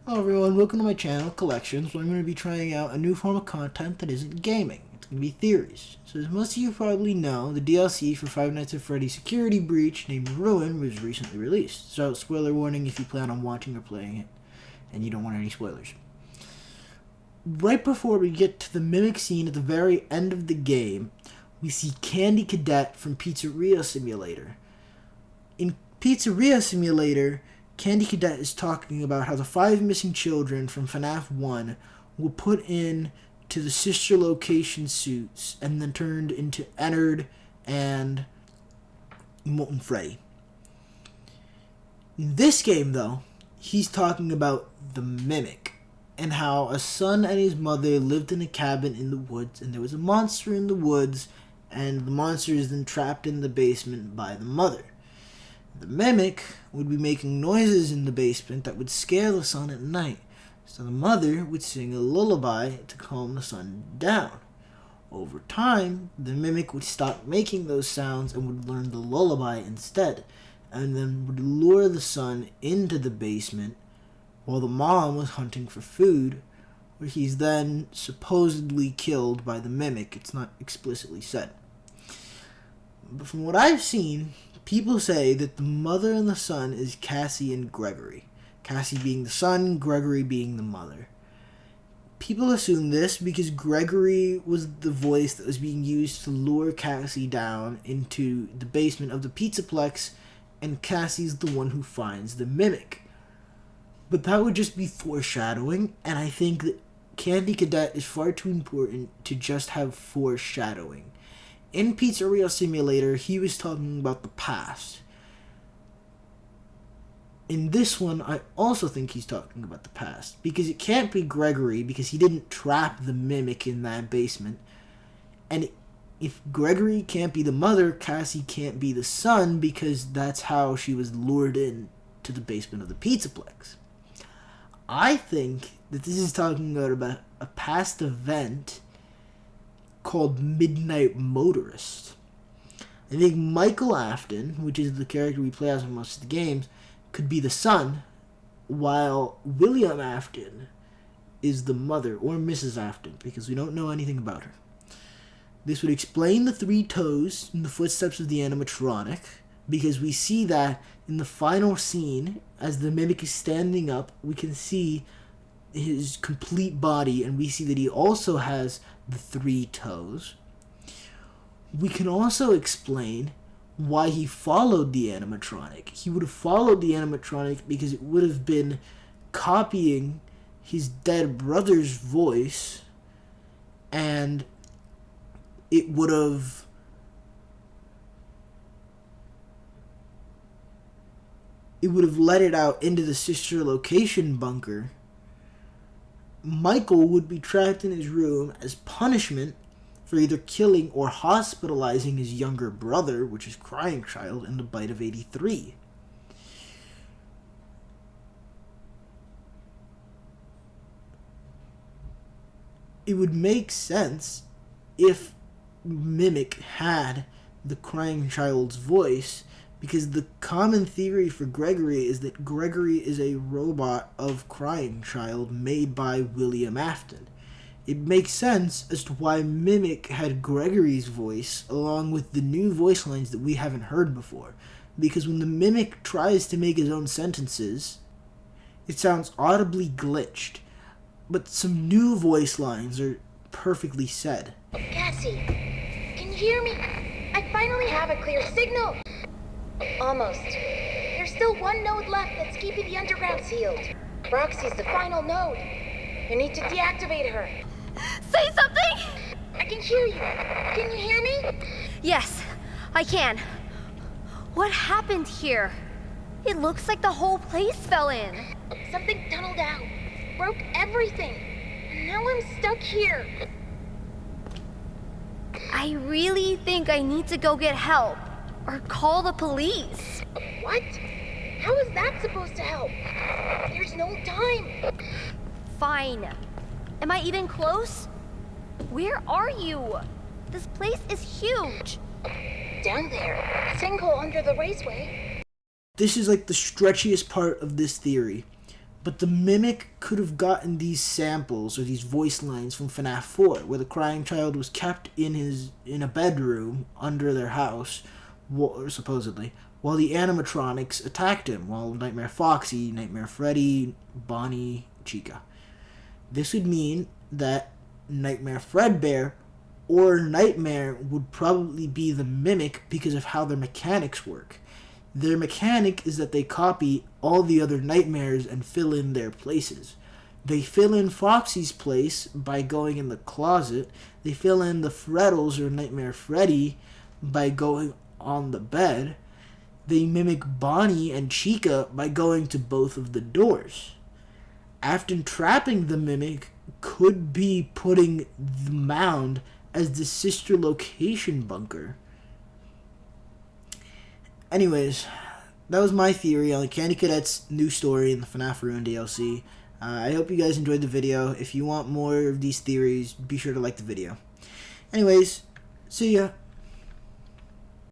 Hello everyone, welcome to my channel, Collections, where I'm going to be trying out a new form of content that isn't gaming. It's going to be theories. So as most of you probably know, the DLC for Five Nights at Freddy's Security Breach named Ruin was recently released. So spoiler warning if you plan on watching or playing it, and you don't want any spoilers. Right before we get to the mimic scene at the very end of the game, we see Candy Cadet from Pizzeria Simulator. In Pizzeria Simulator, Candy Cadet is talking about how the 5 missing children from FNAF 1 were put in to the sister location suits and then turned into Ennard and Molten Freddy. In this game, though, he's talking about the mimic and how a son and his mother lived in a cabin in the woods, and there was a monster in the woods, and the monster is then trapped in the basement by the mother. The mimic would be making noises in the basement that would scare the son at night, so the mother would sing a lullaby to calm the son down. Over time, the mimic would stop making those sounds and would learn the lullaby instead, and then would lure the son into the basement while the mom was hunting for food, where he's then supposedly killed by the mimic. It's not explicitly said. But from what I've seen, people say that the mother and the son is Cassie and Gregory. Cassie being the son, Gregory being the mother. People assume this because Gregory was the voice that was being used to lure Cassie down into the basement of the Pizzaplex, and Cassie's the one who finds the mimic. But that would just be foreshadowing, and I think that Candy Cadet is far too important to just have foreshadowing. In Pizzeria Simulator, he was talking about the past. In this one, I also think he's talking about the past, because it can't be Gregory, because he didn't trap the mimic in that basement. And if Gregory can't be the mother, Cassie can't be the son, because that's how she was lured in to the basement of the Pizzaplex. I think that this is talking about a past event called Midnight Motorist. I think Michael Afton, which is the character we play as in most of the games, could be the son, while William Afton is the mother, or Mrs. Afton, because we don't know anything about her. This would explain the 3 toes in the footsteps of the animatronic, because we see that in the final scene, as the mimic is standing up, we can see his complete body, and we see that he also has the 3 toes. We can also explain why he followed the animatronic. He would have followed the animatronic because it would have been copying his dead brother's voice, and it would have let it out into the sister location bunker. Michael would be trapped in his room as punishment for either killing or hospitalizing his younger brother, which is Crying Child, in the Bite of 83. It would make sense if Mimic had the Crying Child's voice, because the common theory for Gregory is that Gregory is a robot of Crying Child made by William Afton. It makes sense as to why Mimic had Gregory's voice along with the new voice lines that we haven't heard before, because when the Mimic tries to make his own sentences, it sounds audibly glitched, but some new voice lines are perfectly said. Cassie, can you hear me? I finally have a clear signal. Almost. There's still 1 node left that's keeping the underground sealed. Roxy's the final node. You need to deactivate her. Say something! I can hear you. Can you hear me? Yes, I can. What happened here? It looks like the whole place fell in. Something tunneled out. Broke everything. And now I'm stuck here. I really think I need to go get help. Or call the police. What? How is that supposed to help? There's no time. Fine. Am I even close? Where are you? This place is huge. Down there. Sinkhole under the raceway. This is like the stretchiest part of this theory. But the Mimic could have gotten these samples or these voice lines from FNAF 4, where the crying child was kept in a bedroom under their house, supposedly, while the animatronics attacked him, while Nightmare Foxy, Nightmare Freddy, Bonnie, Chica. This would mean that Nightmare Fredbear or Nightmare would probably be the Mimic because of how their mechanics work. Their mechanic is that they copy all the other nightmares and fill in their places. They fill in Foxy's place by going in the closet. They fill in the Freddles or Nightmare Freddy by going on the bed. They mimic Bonnie and Chica by going to both of the doors. After trapping the Mimic could be putting the mound as the sister location bunker. Anyways, that was my theory on the Candy Cadet's new story in the FNAF Ruin DLC. I hope you guys enjoyed the video. If you want more of these theories, be sure to like the video. Anyways, see ya.